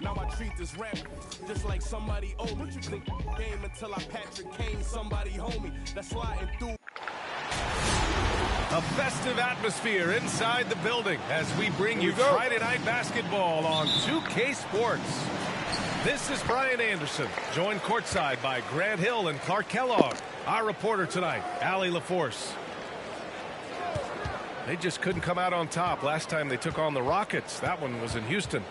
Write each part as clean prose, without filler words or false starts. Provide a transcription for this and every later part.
Now I treat this rap just like somebody owe me. Think game until I Patrick Kane, somebody homie that's sliding through. A festive atmosphere inside the building as we bring you Friday Night Basketball on 2K Sports. This is Brian Anderson, joined courtside by Grant Hill and Clark Kellogg. Our reporter tonight, Allie LaForce. They just couldn't come out on top last time they took on the Rockets. That one was in Houston.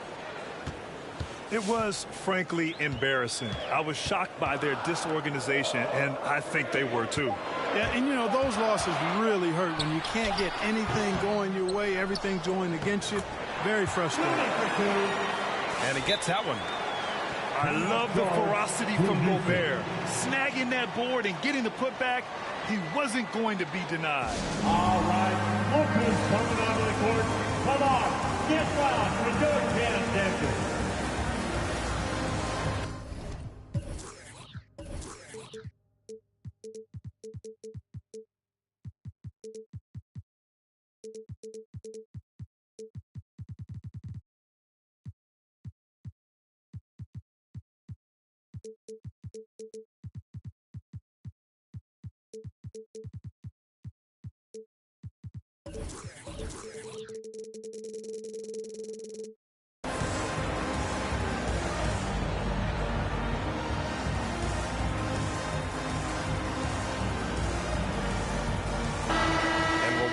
It was, frankly, embarrassing. I was shocked by their disorganization, and I think they were too. Yeah, and you know, those losses really hurt when you can't get anything going your way, everything going against you. Very frustrating. And he gets that one. I love the ferocity from Gobert. Snagging that board and getting the putback, he wasn't going to be denied. All right, Lopez coming onto the court. Come on, get loud and do it, Janice Davis.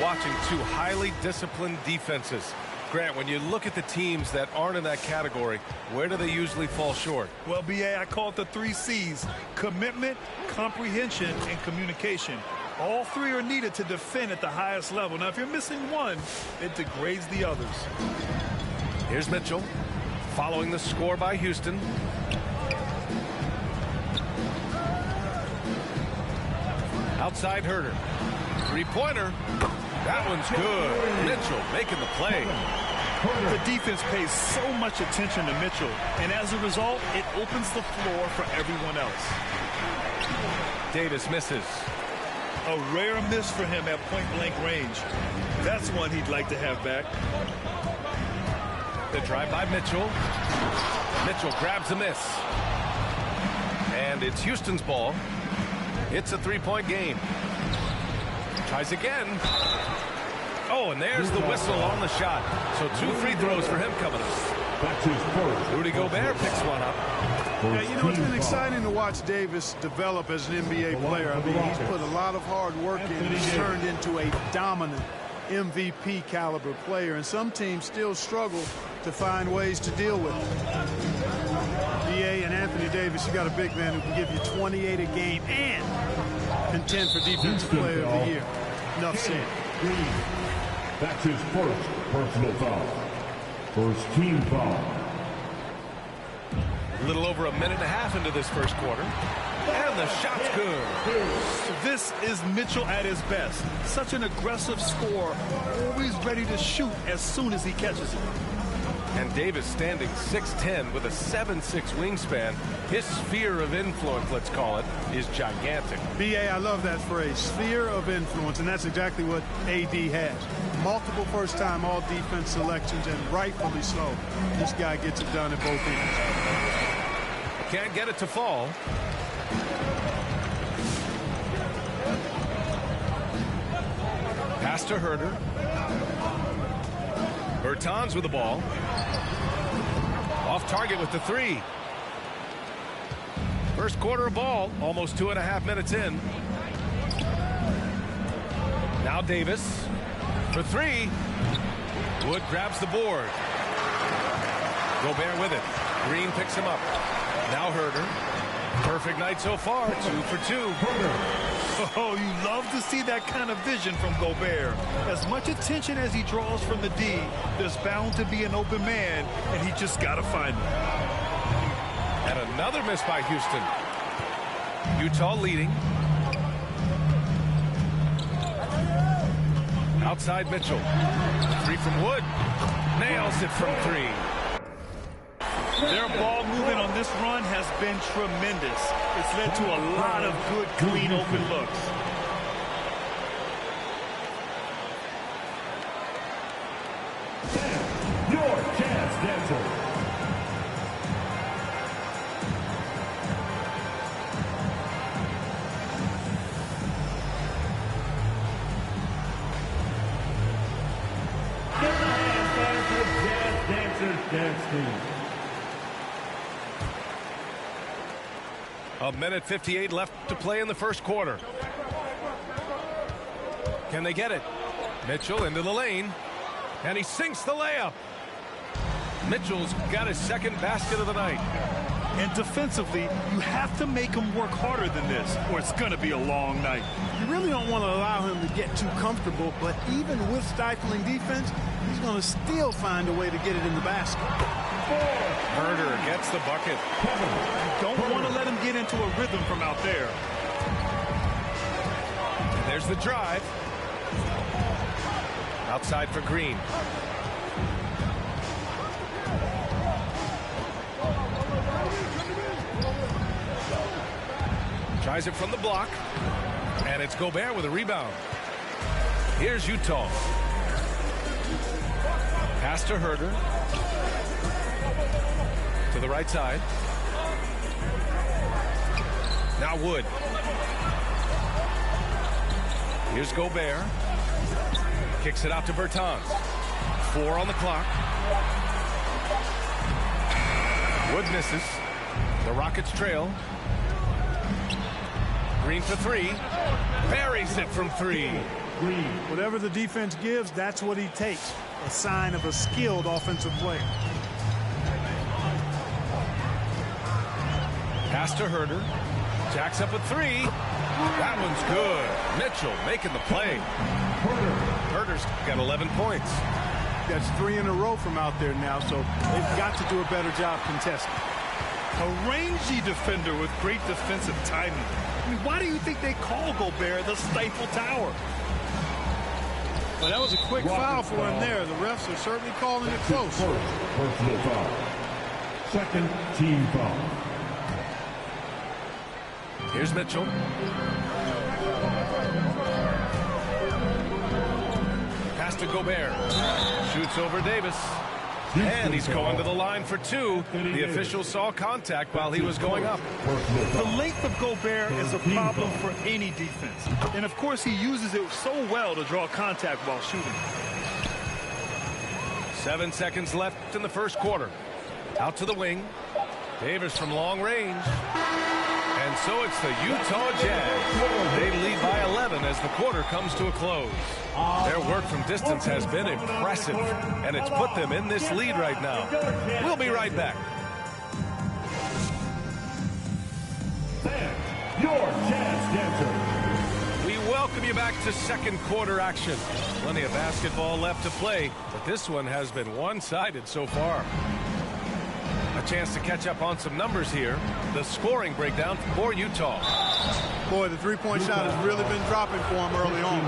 Watching two highly disciplined defenses. Grant, when you look at the teams that aren't in that category, where do they usually fall short? Well, BA, I call it the 3 C's: commitment, comprehension, and communication. All three are needed to defend at the highest level. Now, if you're missing one, it degrades the others. Here's Mitchell, following the score by Houston. Outside Herter. Three-pointer. That one's good. Mitchell making the play. The defense pays so much attention to Mitchell, and as a result, it opens the floor for everyone else. Davis misses. A rare miss for him at point-blank range. That's one he'd like to have back. The drive by Mitchell. Mitchell grabs a miss. And it's Houston's ball. It's a three-point game. Tries again. Oh, and there's the whistle on the shot. So 2 free throws for him coming up. That's his first. Rudy Gobert picks one up. Yeah, you know, it's been exciting to watch Davis develop as an NBA player. I mean, he's put a lot of hard work in. He's turned into a dominant MVP caliber player, and some teams still struggle to find ways to deal with it. BA and Anthony Davis, you got a big man who can give you 28 a game and contend for Defensive Player of the Year. Enough said. That's his first personal foul. First team foul. A little over a minute and a half into this first quarter. And the shot's good. This is Mitchell at his best. Such an aggressive scorer, always ready to shoot as soon as he catches it. And Davis standing 6'10" with a 7'6" wingspan. His sphere of influence, let's call it, is gigantic. BA, I love that phrase, sphere of influence, and that's exactly what AD has. Multiple first-time all-defense selections, and rightfully so. This guy gets it done at both ends. Can't get it to fall. Pass to Herter. Bertans with the ball. Off target with the 3. First quarter of ball, almost 2.5 minutes in. Now Davis for 3. Wood grabs the board. Gobert with it. Green picks him up. Now Herter. Perfect night so far, 2 for 2. Oh, you love to see that kind of vision from Gobert. As much attention as he draws from the D, there's bound to be an open man, and he just got to find him. And another miss by Houston. Utah leading. Outside Mitchell. 3 from Wood. Nails it from 3. Their ball movement on this run has been tremendous. It's led to a lot of good, clean, open looks. Your chance, Denzel. dancing. A minute 58 left to play in the first quarter. Can they get it? Mitchell into the lane, and he sinks the layup. Mitchell's got his second basket of the night. And defensively, you have to make him work harder than this, or it's going to be a long night. You really don't want to allow him to get too comfortable, but even with stifling defense, he's going to still find a way to get it in the basket. Herder gets the bucket. You don't want to let him get into a rhythm from out there. And there's the drive. Outside for Green. Tries it from the block. And it's Gobert with a rebound. Here's Utah. Pass to Herder. To the right side. Now Wood. Here's Gobert. Kicks it out to Bertans. 4 on the clock. Wood misses. The Rockets trail. Green for 3. Buries it from 3. Whatever the defense gives, that's what he takes. A sign of a skilled offensive player. Pass to Herder. Jacks up with 3. That one's good. Mitchell making the play. Herder's got 11 points. That's 3 in a row from out there now, so they've got to do a better job contesting. A rangy defender with great defensive timing. I mean, why do you think they call Gobert the Stifle Tower? Well, that was a quick foul for him there. The refs are certainly calling it close. Personal foul. Second team foul. Here's Mitchell. Pass to Gobert. Shoots over Davis. And he's going to the line for 2. The official saw contact while he was going up. The length of Gobert is a problem for any defense. And, of course, he uses it so well to draw contact while shooting. 7 seconds left in the first quarter. Out to the wing. Davis from long range. And so it's the Utah Jazz. They lead by 11 as the quarter comes to a close. Their work from distance has been impressive, and it's put them in this lead right now. We'll be right back. Your Jazz Dancer. We welcome you back to second quarter action. Plenty of basketball left to play, but this one has been one-sided so far. A chance to catch up on some numbers here. The scoring breakdown for Utah. Boy, the three-point shot has really been dropping for them early on.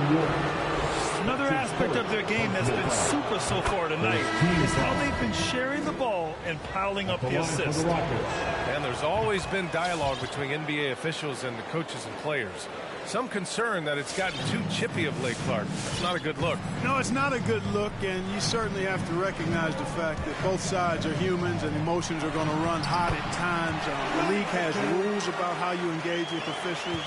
Another aspect of their game that's been super so far tonight is how they've been sharing the ball and piling up the assists. And there's always been dialogue between NBA officials and the coaches and players. Some concern that it's gotten too chippy of late, Clark. It's not a good look. No, it's not a good look, and you certainly have to recognize the fact that both sides are humans and emotions are going to run hot at times. The league has rules about how you engage with officials.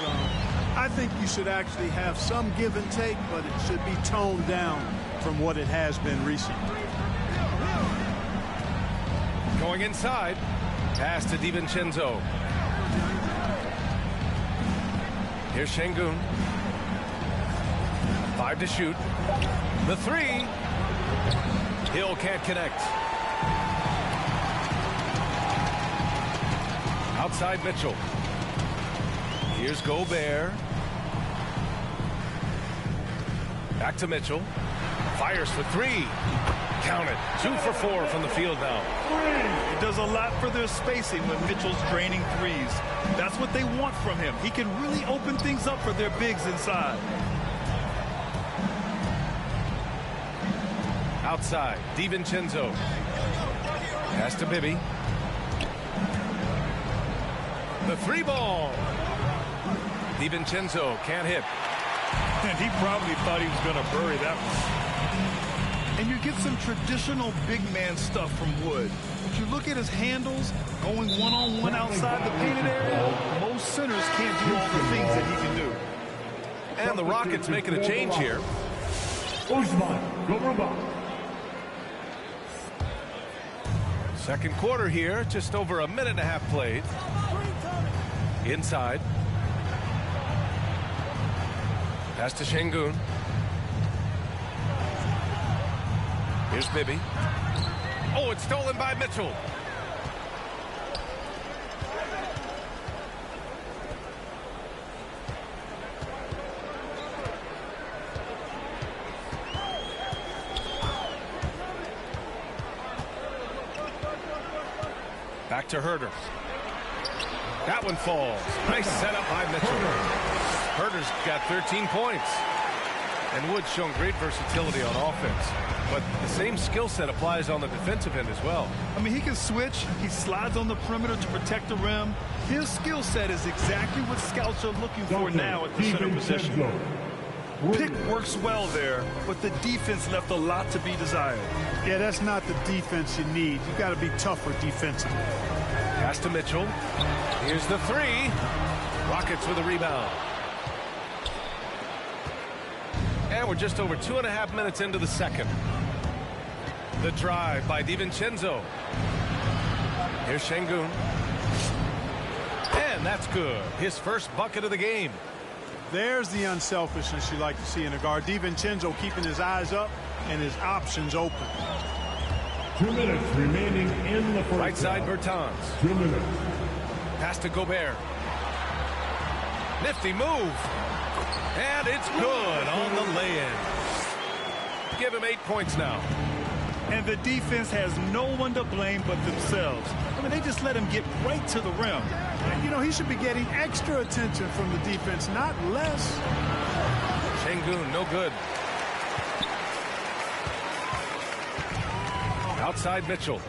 I think you should actually have some give and take, but it should be toned down from what it has been recently. Going inside. Pass to DiVincenzo. Here's Şengün. 5 to shoot. The 3. Hill can't connect. Outside Mitchell. Here's Gobert. Back to Mitchell. Fires for 3. Count it. 2 for 4 from the field now. It does a lot for their spacing when Mitchell's draining threes. That's what they want from him. He can really open things up for their bigs inside. Outside, DiVincenzo. Pass to Bibby. The 3 ball. DiVincenzo can't hit. And he probably thought he was going to bury that one. And you get some traditional big man stuff from Wood. If you look at his handles, going one-on-one outside the painted area, most centers can't do all the things that he can do. And the Rockets making a change here. Second quarter here, just over a minute and a half played. Inside. Pass to Şengün. Here's Bibby. Oh, it's stolen by Mitchell. Back to Herder. That one falls. Nice setup by Mitchell. Herder's got 13 points. And Wood's shown great versatility on offense. But the same skill set applies on the defensive end as well. I mean, he can switch. He slides on the perimeter to protect the rim. His skill set is exactly what scouts are looking for now at the center position. Pick works well there, but the defense left a lot to be desired. Yeah, that's not the defense you need. You got to be tougher defensively. Pass to Mitchell. Here's the three. Rockets with a rebound. And we're just over 2.5 minutes into the second. The drive by DiVincenzo. Here's Şengün. And that's good. His first bucket of the game. There's the unselfishness you like to see in a guard. DiVincenzo keeping his eyes up and his options open. 2 minutes remaining in the first. Right side Bertans. 2 minutes. Pass to Gobert. Nifty move. And it's good on the lay-in. Give him 8 points now. And the defense has no one to blame but themselves. I mean, they just let him get right to the rim. And, you know, he should be getting extra attention from the defense, not less. Şengün, no good. Outside Mitchell.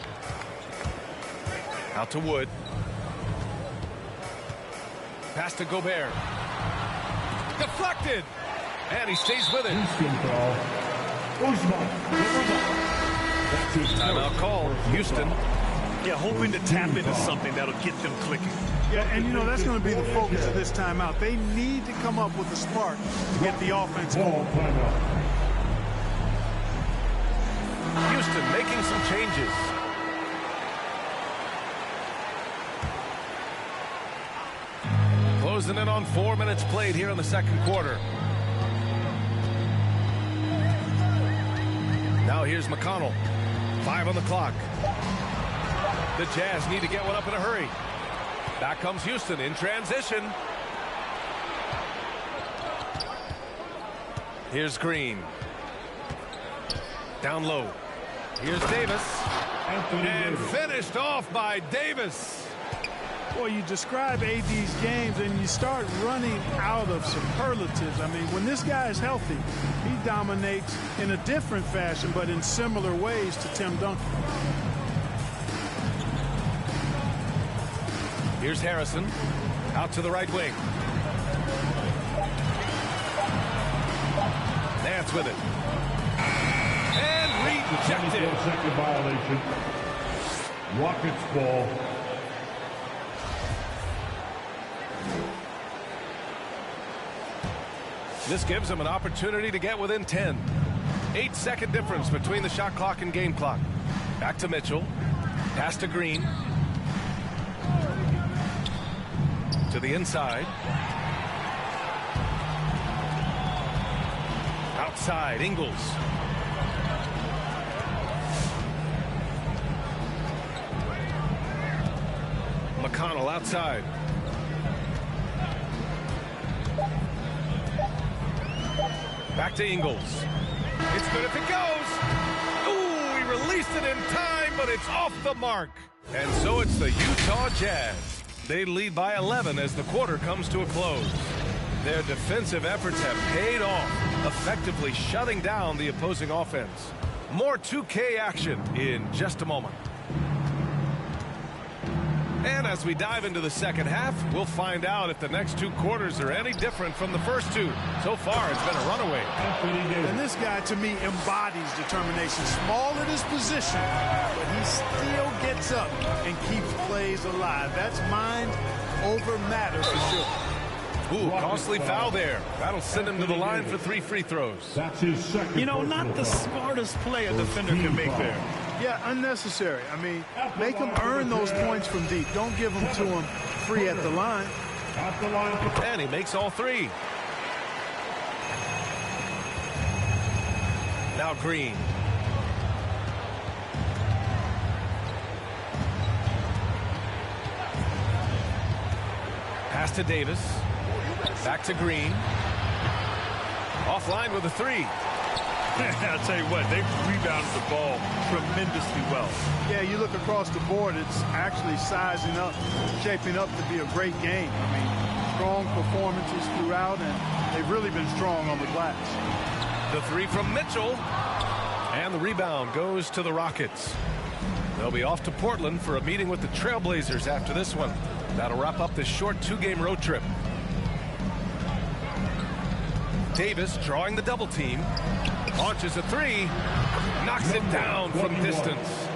Out to Wood. Pass to Gobert. Deflected. And he stays with it. Timeout call. Houston. Yeah, hoping to tap into something that'll get them clicking. Yeah, and you know, that's going to be the focus of this timeout. They need to come up with a spark to get the offense going. Houston making some changes. Closing in on 4 minutes played here in the second quarter. Now here's McConnell. 5 on the clock. The Jazz need to get one up in a hurry. Back comes Houston in transition. Here's Green. Down low. Here's Davis. And finished off by Davis. Well, you describe AD's games and you start running out of superlatives. I mean, when this guy is healthy, he dominates in a different fashion, but in similar ways to Tim Duncan. Here's Harrison. Out to the right wing. Nance with it. And rejected. Second violation. Rockets ball. This gives them an opportunity to get within 10. 8-second difference between the shot clock and game clock. Back to Mitchell. Pass to Green. To the inside. Outside, Ingles. McConnell outside. Back to Ingles. It's good if it goes. Ooh, he released it in time, but it's off the mark. And so it's the Utah Jazz. They lead by 11 as the quarter comes to a close. Their defensive efforts have paid off, effectively shutting down the opposing offense. More 2K action in just a moment. And as we dive into the second half, we'll find out if the next 2 quarters are any different from the first 2. So far, it's been a runaway. And this guy, to me, embodies determination. Small at his position, but he still gets up and keeps plays alive. That's mind over matter for sure. Ooh, costly foul there. That'll send him to the line for 3 free throws. That's his second. You know, not the smartest play a defender can make there. Yeah, unnecessary. I mean, make them earn those points from deep. Don't give them to them free at the line. And he makes all three. Now Green. Pass to Davis. Back to Green. Offline with a three. I'll tell you what, they've rebounded the ball tremendously well. Yeah, you look across the board, it's actually sizing up, shaping up to be a great game. I mean, strong performances throughout, and they've really been strong on the glass. The three from Mitchell. And the rebound goes to the Rockets. They'll be off to Portland for a meeting with the Trailblazers after this one. That'll wrap up this short two-game road trip. Davis drawing the double team. Launches a three. Knocks it down from distance.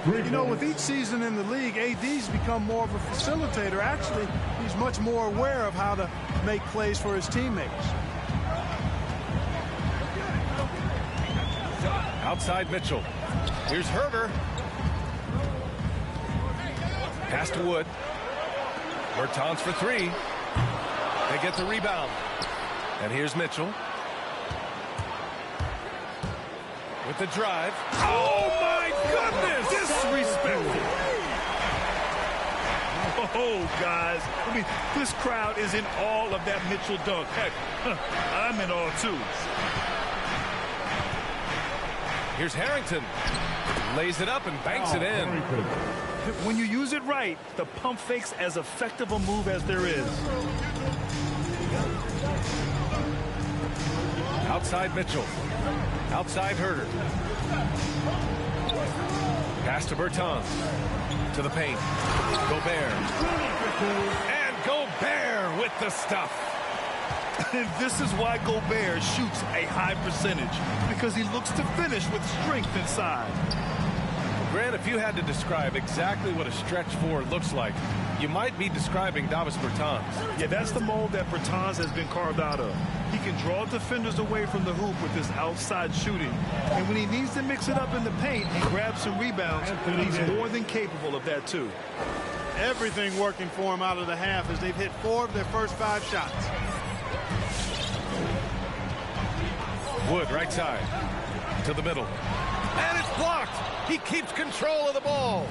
You know, with each season in the league, AD's become more of a facilitator. Actually, he's much more aware of how to make plays for his teammates. Outside Mitchell. Here's Herter. Pass to Wood. Bertans for three. They get the rebound. And here's Mitchell. With the drive. Oh, my goodness! Disrespectful. Oh, guys. I mean, this crowd is in awe of that Mitchell dunk. Heck, I'm in awe, too. Here's Harrington. Lays it up and banks it in. When you use it right, the pump fake's as effective a move as there is. Outside Mitchell. Outside Herter. Pass to Bertans. To the paint. Gobert. And Gobert with the stuff. And this is why Gobert shoots a high percentage, because he looks to finish with strength inside. Grant, if you had to describe exactly what a stretch four looks like, you might be describing Davis Bertans. Yeah, that's the mold that Bertans has been carved out of. He can draw defenders away from the hoop with his outside shooting. And when he needs to mix it up in the paint and grab some rebounds, he's more than capable of that, too. Everything working for him out of the half as they've hit 4 of their first 5 shots. Wood right side to the middle, and it's blocked. He keeps control of the ball.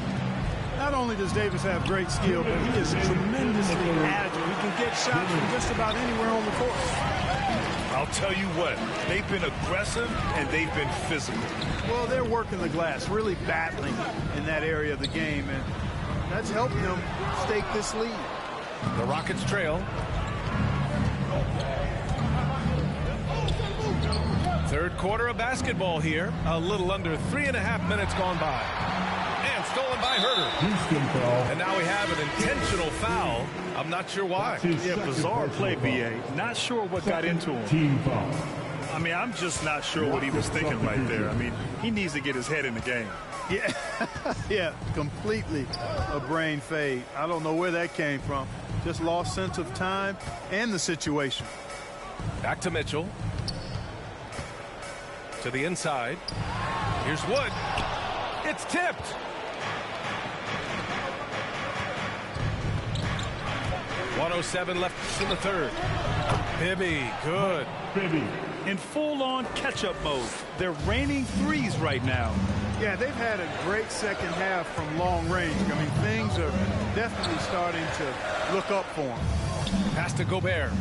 Not only does Davis have great skill, but he is tremendously agile. He can get shots from just about anywhere on the court. I'll tell you what, they've been aggressive and they've been physical. Well, they're working the glass, really battling in that area of the game, and that's helped them stake this lead. The Rockets trail. Third quarter of basketball here. A little under 3.5 minutes gone by. And stolen by Herter. And now we have an intentional foul. I'm not sure why. Yeah, bizarre play, B.A. Not sure what got into him. Team foul. I mean, I'm just not sure what he was thinking right there. I mean, he needs to get his head in the game. Yeah, yeah, completely a brain fade. I don't know where that came from. Just lost sense of time and the situation. Back to Mitchell. To the inside. Here's Wood. It's tipped. .107 left in the third. Bibby, good. Bibby. In full-on catch-up mode. They're raining threes right now. Yeah, they've had a great second half from long range. I mean, things are definitely starting to look up for them. Pass to Gobert.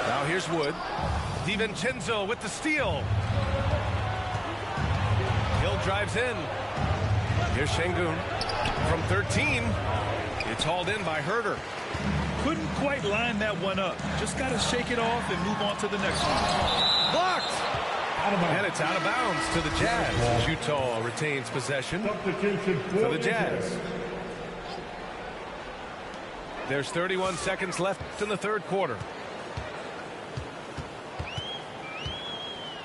Now here's Wood. DiVincenzo with the steal. Hill drives in. Here's Şengün. From 13. It's hauled in by Herter. Couldn't quite line that one up. Just got to shake it off and move on to the next one. Blocked. And it's out of bounds to the Jazz. Utah retains possession for the Jazz. There's 31 seconds left in the third quarter.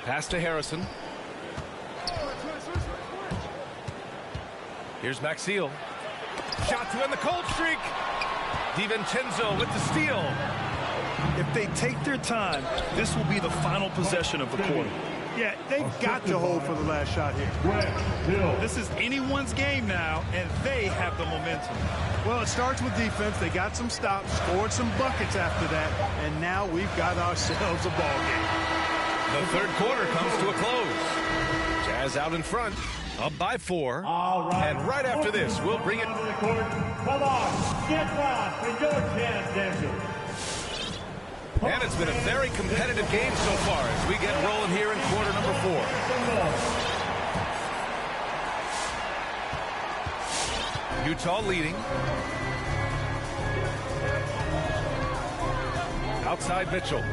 Pass to Harrison. Here's Maxiel. Shot to end the cold streak. DiVincenzo with the steal. If they take their time, this will be the final possession of the quarter. Yeah, they've got to hold for the last shot here. This is anyone's game now, and they have the momentum. Well, it starts with defense. They got some stops, scored some buckets after that, and now we've got ourselves a ball game. The third quarter comes to a close. Jazz out in front, up by 4. And right after this, we'll bring it. Come on, get down for your chance, Daniel. And it's been a very competitive game so far as we get rolling here in quarter number 4. Utah leading. Outside Mitchell.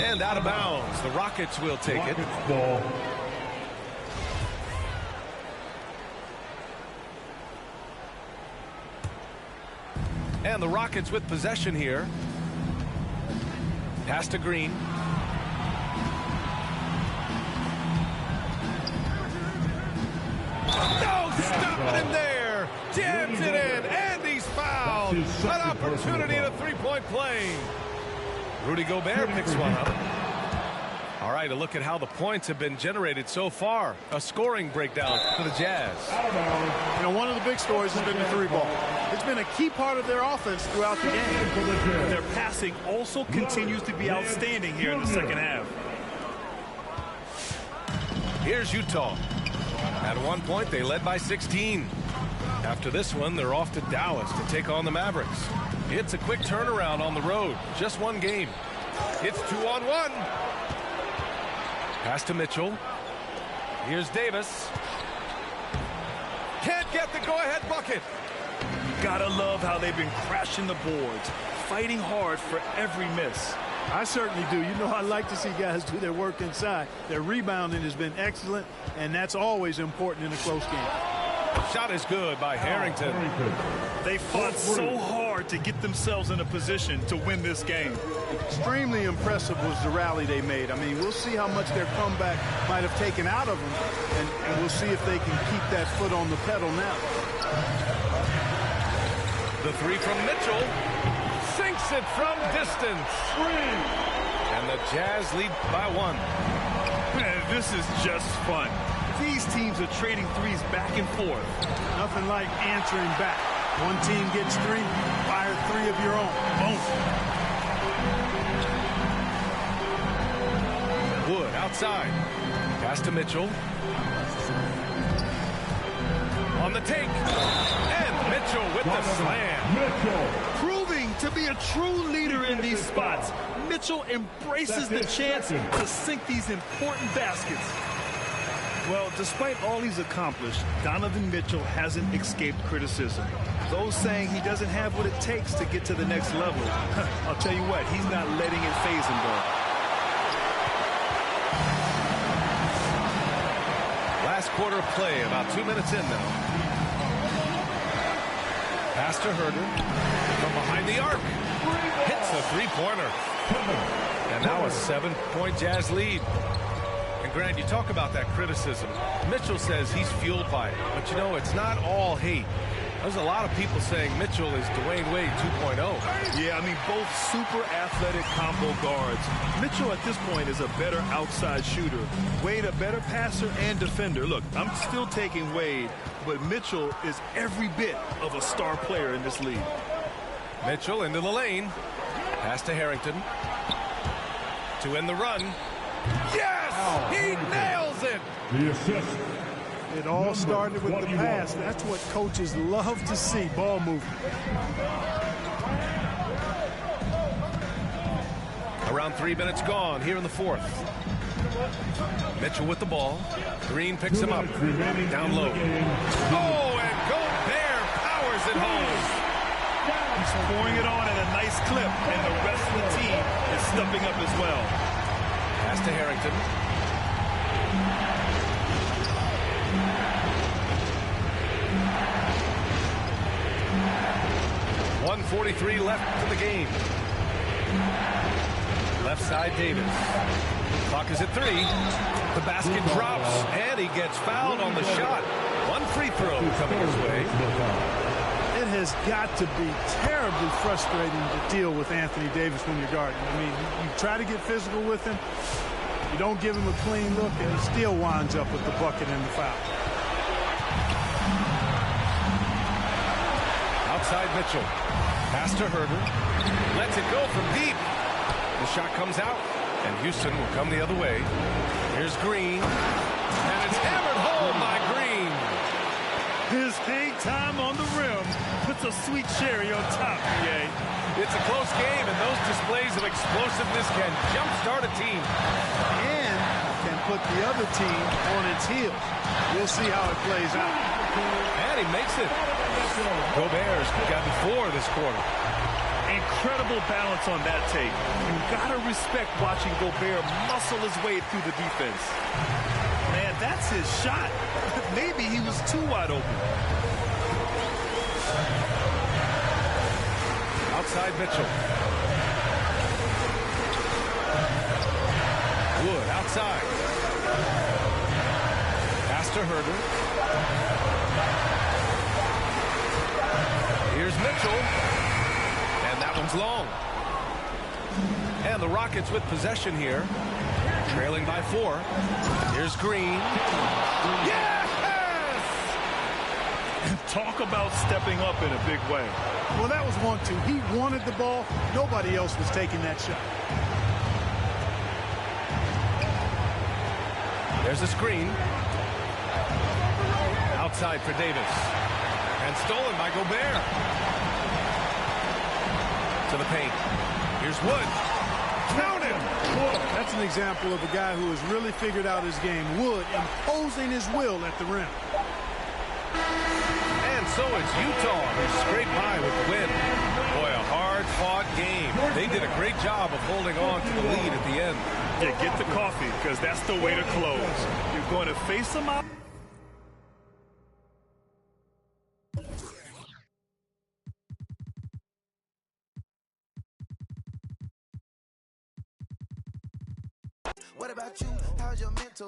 And out of bounds. The Rockets will take it. And the Rockets with possession here. Pass to Green. No, stop it in there. Jams it in, and he's fouled. An opportunity in a three-point play. Rudy Gobert picks one up. All right, a look at how the points have been generated so far. A scoring breakdown for the Jazz. You know, one of the big stories has been the three ball. It's been a key part of their offense throughout the game. Their passing also continues to be outstanding here in the second half. Here's Utah. At one point, they led by 16. After this one, they're off to Dallas to take on the Mavericks. It's a quick turnaround on the road. Just one game. It's 2-on-1. Pass to Mitchell. Here's Davis. Can't get the go-ahead bucket. Gotta love how they've been crashing the boards, fighting hard for every miss. I certainly do. You know, I like to see guys do their work inside. Their rebounding has been excellent, and that's always important in a close game. Shot is good by Harrington. They fought so hard to get themselves in a position to win this game. Extremely impressive was the rally they made. I mean, we'll see how much their comeback might have taken out of them, and we'll see if they can keep that foot on the pedal now. The three from Mitchell. Sinks it from distance. And the Jazz lead by 1. Man, this is just fun. These teams are trading threes back and forth. Nothing like answering back. One team gets 3, fire 3 of your own. Boom. Wood outside. Pass to Mitchell. On the take. And Mitchell with the slam. Proving to be a true leader in these spots. Mitchell embraces the chance to sink these important baskets. Well, despite all he's accomplished, Donovan Mitchell hasn't escaped criticism. Those saying he doesn't have what it takes to get to the next level. I'll tell you what, he's not letting it faze him, though. Last quarter of play, about 2 minutes in now. Pass to Herder. From behind the arc. Hits a three-pointer. And now a 7-point Jazz lead. And Grant, you talk about that criticism. Mitchell says he's fueled by it. But, you know, it's not all hate. There's a lot of people saying Mitchell is Dwayne Wade 2.0. Yeah, I mean, both super athletic combo guards. Mitchell at this point is a better outside shooter. Wade a better passer and defender. Look, I'm still taking Wade, but Mitchell is every bit of a star player in this league. Mitchell into the lane. Pass to Harrington. To end the run. Yes! He nails it! The assist. It all started with the pass. That's what coaches love to see, ball movement. Around 3 minutes gone here in the fourth. Mitchell with the ball. Green picks him up. Down low. Oh, and Gobert powers it home. He's pouring it on at a nice clip, and the rest of the team is stepping up as well. Pass to Harrington. 1:43 left to the game. Left side, Davis. Clock is at 3. The basket drops, and he gets fouled on the shot. One free throw coming his way. It That has got to be terribly frustrating to deal with Anthony Davis when you're guarding. I mean, you try to get physical with him, you don't give him a clean look, and he still winds up with the bucket and the foul. Outside Mitchell. Pass to Herder. Lets it go from deep. The shot comes out, and Houston will come the other way. Here's Green. And it's hammered home by Green. His hang time on the rim puts a sweet cherry on top, PA. It's a close game, and those displays of explosiveness can jumpstart a team. And can put the other team on its heels. We'll see how it plays out. And he makes it. Gobert's gotten 4 this quarter. Incredible balance on that take. You gotta respect watching Gobert muscle his way through the defense. Man, that's his shot. Maybe he was too wide open. Outside Mitchell. Wood outside. Pass to Herder. Here's Mitchell. And that one's long. And the Rockets with possession here. Trailing by 4. Here's Green. Yes! Talk about stepping up in a big way. Well, that was 1-2. He wanted the ball. Nobody else was taking that shot. There's a screen. Outside for Davis. And stolen by Gobert. To the paint. Here's Wood. Count him! That's an example of a guy who has really figured out his game. Wood imposing his will at the rim. And so it's Utah who scrape by with the win. Boy, a hard-fought game. They did a great job of holding on to the lead at the end. Yeah, get the coffee, because that's the way to close. You're going to face them out. What about you? How's your mental?